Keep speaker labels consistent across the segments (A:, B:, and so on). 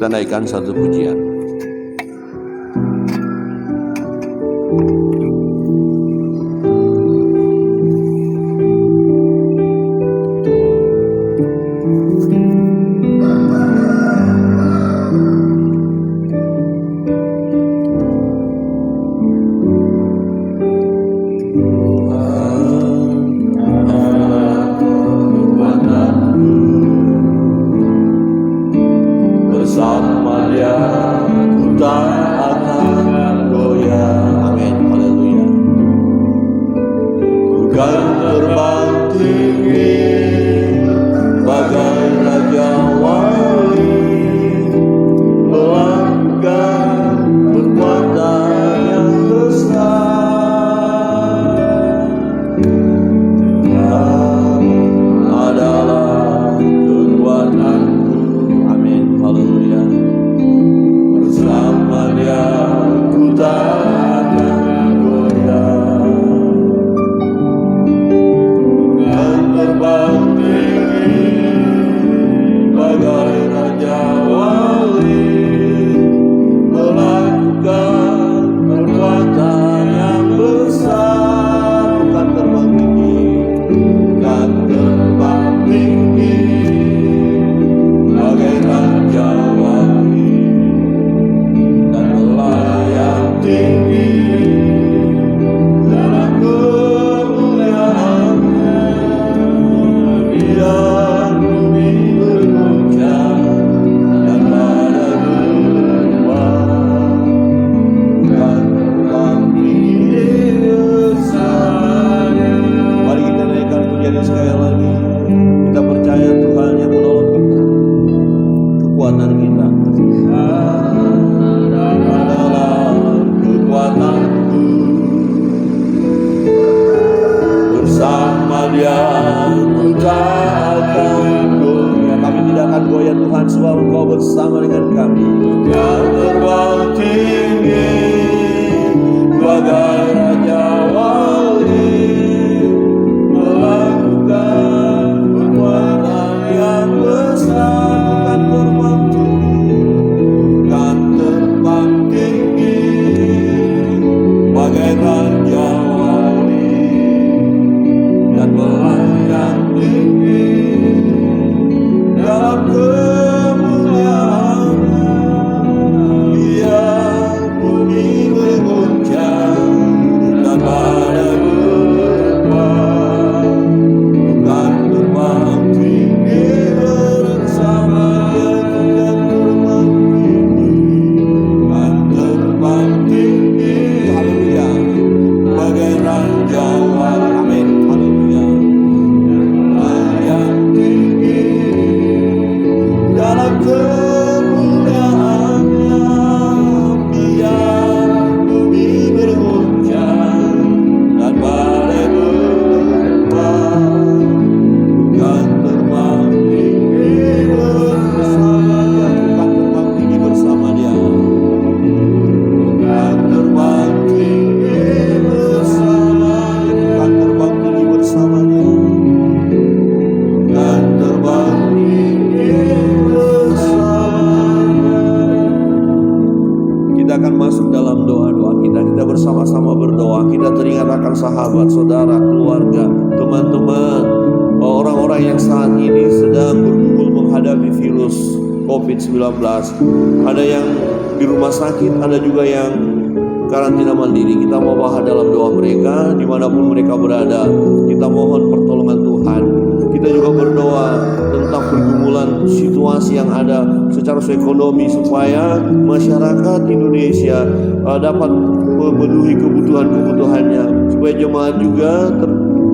A: kita naikkan satu pujian. Sahabat, saudara, keluarga, teman-teman, orang-orang yang saat ini sedang bergumul menghadapi virus COVID-19. Ada yang di rumah sakit, ada juga yang karantina mandiri. Kita mau bahas dalam doa mereka, dimanapun mereka berada. Kita mohon pertolongan Tuhan. Kita juga berdoa tentang pergumulan situasi yang ada secara ekonomi, supaya masyarakat Indonesia dapat memenuhi kebutuhan-kebutuhannya, supaya jemaat juga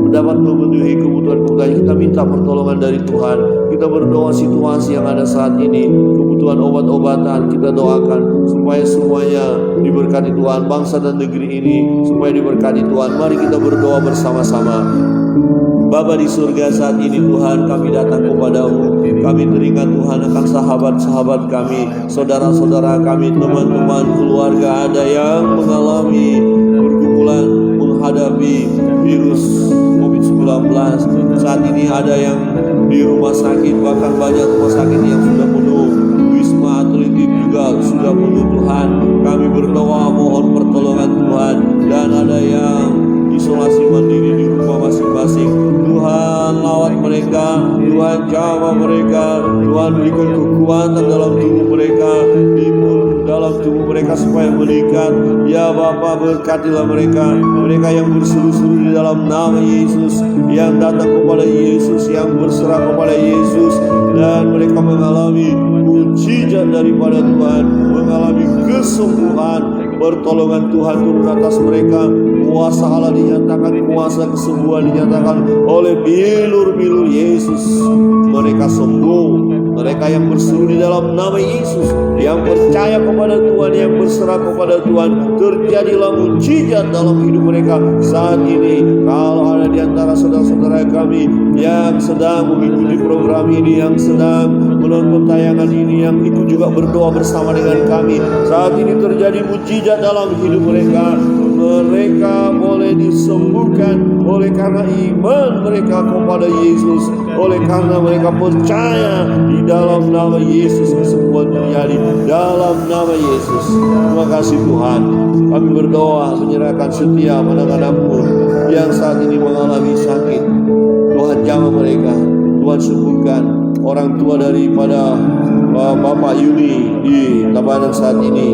A: dapat memenuhi kebutuhan-kebutuhannya. Kita minta pertolongan dari Tuhan. Kita berdoa situasi yang ada saat ini, kebutuhan obat-obatan, kita doakan supaya semuanya diberkati Tuhan, bangsa dan negeri ini supaya diberkati Tuhan. Mari kita berdoa bersama-sama. Bapa di surga, saat ini Tuhan kami datang kepadamu. Kami teringat Tuhan akan sahabat-sahabat kami, saudara-saudara kami, teman-teman, keluarga, ada yang mengalami pergumulan menghadapi virus COVID-19. Saat ini ada yang di rumah sakit, bahkan banyak rumah sakit yang sudah penuh, wisma atlet di sudah penuh Tuhan. Kami berdoa mohon pertolongan Tuhan. Dan ada yang isolasi mandiri di rumah masing-masing, Tuhan lawat mereka, Tuhan jamah mereka, Tuhan berikan kekuatan dalam tubuh mereka, imun dalam tubuh mereka supaya meningkat. Ya Bapa, berkatilah mereka, mereka yang berseru-seru di dalam nama Yesus, yang datang kepada Yesus, yang berserah kepada Yesus, dan mereka mengalami mujizat daripada Tuhan, mengalami kesembuhan. Pertolongan Tuhan turun atas mereka, kuasa Allah dinyatakan, kuasa kesembuhan dinyatakan oleh bilur-bilur Yesus. Mereka sembuh, mereka yang berseru di dalam nama Yesus, yang percaya kepada Tuhan, yang berserah kepada Tuhan, terjadilah mujizat dalam hidup mereka saat ini. Kalau ada di antara saudara-saudara kami yang sedang mengikuti program ini, yang sedang menonton tayangan ini, yang ikut juga berdoa bersama dengan kami, saat ini terjadi mujizat dalam hidup mereka. Mereka boleh disembuhkan oleh karena iman mereka kepada Yesus, oleh karena mereka percaya di dalam nama Yesus. Kesembuhan terjadi dalam nama Yesus. Terima kasih Tuhan. Kami berdoa menyerahkan setiap anak-anak pun yang saat ini mengalami sakit. Tuhan jamah mereka, Tuhan sembuhkan. Orang tua daripada Bapak Yuni di Tabanan saat ini,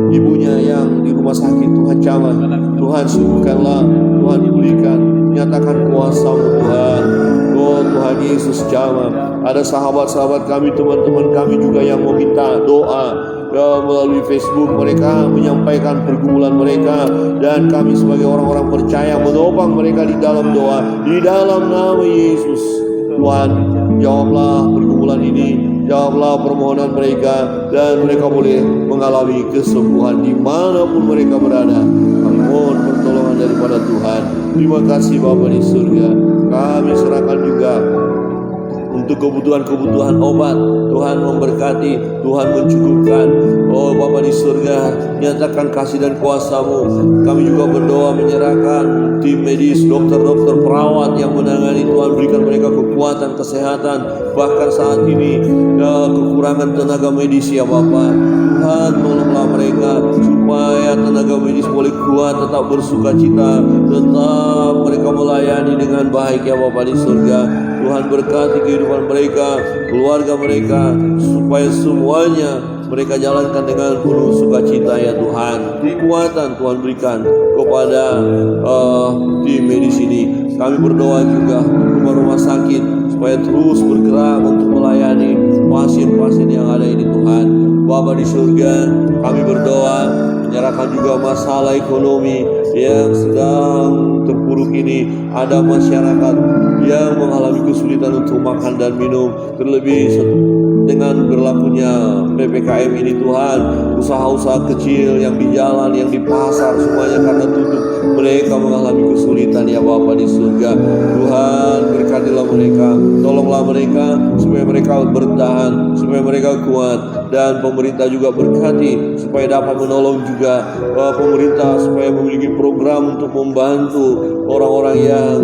A: ibunya yang di rumah sakit, Tuhan jamah, Tuhan sembuhkanlah, Tuhan pulihkan, nyatakan kuasa-Mu Tuhan. Oh Tuhan Yesus jamah. Ada sahabat-sahabat kami, teman-teman kami juga yang meminta doa melalui Facebook. Mereka menyampaikan pergumulan mereka, dan kami sebagai orang-orang percaya menopang mereka di dalam doa, di dalam nama Yesus. Tuhan, jawablah pergumulan ini, jawablah permohonan mereka, dan mereka boleh mengalami kesembuhan dimanapun mereka berada. Kami mohon pertolongan daripada Tuhan. Terima kasih Bapa di surga. Kami serahkan juga untuk kebutuhan-kebutuhan obat. Tuhan memberkati, Tuhan mencukupkan. Oh Bapa di surga, nyatakan kasih dan kuasa-Mu. Kami juga berdoa menyerahkan tim medis, dokter-dokter, perawat yang menangani. Tuhan berikan mereka kekuatan, kesehatan. Bahkan saat ini kekurangan tenaga medis ya Bapa. Tuhan tolonglah mereka supaya tenaga medis boleh kuat, tetap bersuka cita, tetap mereka melayani dengan baik ya Bapa di surga. Tuhan berkati kehidupan mereka, keluarga mereka, supaya semuanya mereka jalankan dengan penuh sukacita ya Tuhan. Kekuatan Tuhan berikan kepada tim medis ini. Kami berdoa juga rumah-rumah sakit supaya terus bergerak untuk melayani pasien-pasien yang ada ini Tuhan. Bapa di surga, kami berdoa menyerahkan juga masalah ekonomi yang sedang terpuruk ini. Ada masyarakat yang mengalami kesulitan untuk makan dan minum, terlebih dengan berlakunya PPKM ini Tuhan. Usaha-usaha kecil yang di jalan, yang di pasar, semuanya karena tutup, mereka mengalami kesulitan ya Bapa di surga. Tuhan berkatilah mereka, tolonglah mereka supaya mereka bertahan, supaya mereka kuat, dan pemerintah juga berkati supaya dapat menolong juga pemerintah supaya memiliki program untuk membantu orang-orang yang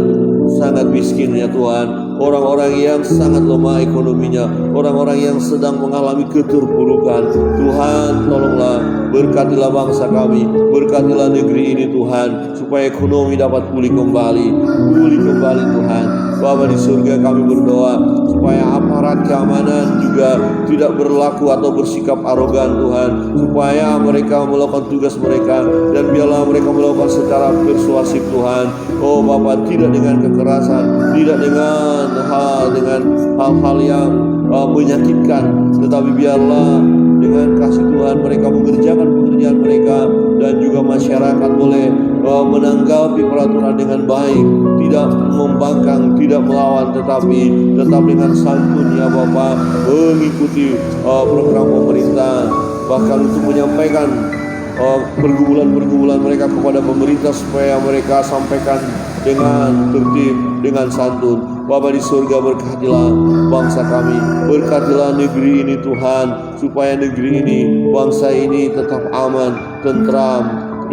A: sangat miskin ya Tuhan, orang-orang yang sangat lemah ekonominya, orang-orang yang sedang mengalami keterpurukan. Tuhan tolonglah, berkatilah bangsa kami, berkatilah negeri ini Tuhan, supaya ekonomi dapat pulih kembali Tuhan. Bapa di surga, kami berdoa supaya aparat keamanan juga tidak berlaku atau bersikap arogan Tuhan, supaya mereka melakukan tugas mereka, dan biarlah mereka melakukan secara persuasif Tuhan. Oh Bapa, tidak dengan kekerasan, tidak dengan hal-hal yang menyakitkan, tetapi biarlah dengan kasih Tuhan mereka mengerjakan pekerjaan mereka, dan juga masyarakat boleh menanggapi peraturan dengan baik, tidak membangkang, tidak melawan, tetapi tetap dengan santun ya Bapa, mengikuti program pemerintah, bahkan untuk menyampaikan pergumulan mereka kepada pemerintah supaya mereka sampaikan dengan tertib, dengan santun. Bapa di surga, berkatilah bangsa kami, berkatilah negeri ini Tuhan, supaya negeri ini, bangsa ini tetap aman, tentram,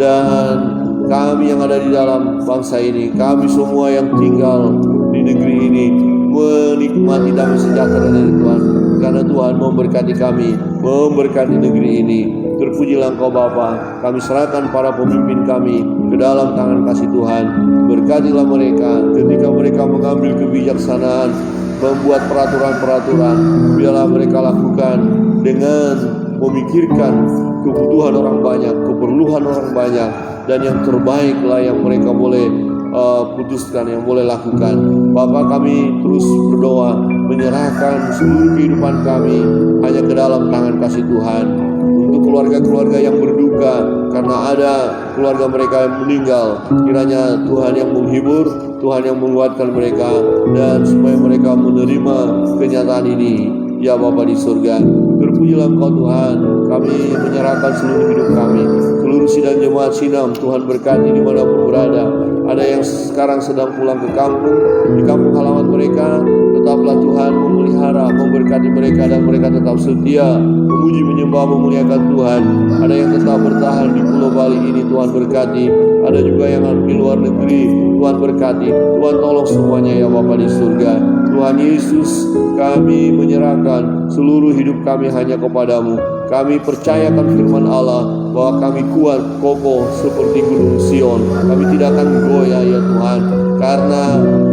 A: dan kami yang ada di dalam bangsa ini, kami semua yang tinggal di negeri ini, menikmati damai sejahtera dari Tuhan. Karena Tuhan memberkati kami, memberkati negeri ini. Terpujilah Engkau Bapa. Kami serahkan para pemimpin kami ke dalam tangan kasih Tuhan. Berkatilah mereka ketika mereka mengambil kebijaksanaan, membuat peraturan-peraturan. Biarlah mereka lakukan dengan memikirkan kebutuhan orang banyak, keperluan orang banyak, dan yang terbaiklah yang mereka boleh putuskan, yang boleh lakukan. Bapa, kami terus berdoa menyerahkan seluruh kehidupan kami hanya ke dalam tangan kasih Tuhan. Untuk keluarga-keluarga yang berduka karena ada keluarga mereka yang meninggal, kiranya Tuhan yang menghibur, Tuhan yang menguatkan mereka, dan supaya mereka menerima kenyataan ini. Ya Bapa di surga, terpujilah Engkau Tuhan. Kami menyerahkan seluruh hidup kami, seluruh sidang jemaat Sinam. Tuhan berkati dimanapun berada. Ada yang sekarang sedang pulang ke kampung, di kampung halaman mereka. Tetaplah Tuhan memelihara, memberkati mereka, dan mereka tetap setia memuji, menyembah, memuliakan Tuhan. Ada yang tetap bertahan di Pulau Bali ini, Tuhan berkati. Ada juga yang di luar negeri, Tuhan berkati. Tuhan tolong semuanya ya Bapa di surga. Tuhan Yesus, kami menyerahkan seluruh hidup kami hanya kepadamu. Kami percayakan firman Allah bahwa kami kuat, kokoh seperti gunung Sion. Kami tidak akan goyah ya Tuhan, karena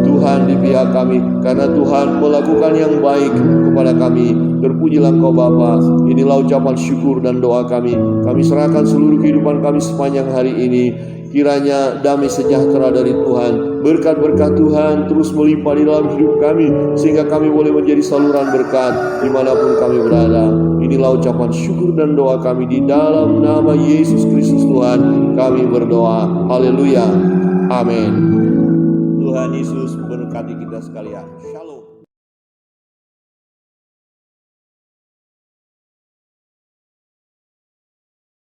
A: Tuhan di pihak kami, karena Tuhan melakukan yang baik kepada kami. Terpujilah Engkau Bapa. Inilah ucapan syukur dan doa kami. Kami serahkan seluruh kehidupan kami sepanjang hari ini. Kiranya damai sejahtera dari Tuhan, berkat-berkat Tuhan terus melimpah di dalam hidup kami, sehingga kami boleh menjadi saluran berkat dimanapun kami berada. Inilah ucapan syukur dan doa kami di dalam nama Yesus Kristus Tuhan kami berdoa. Haleluya. Amin. Tuhan Yesus memberkati kita sekalian. Shalom.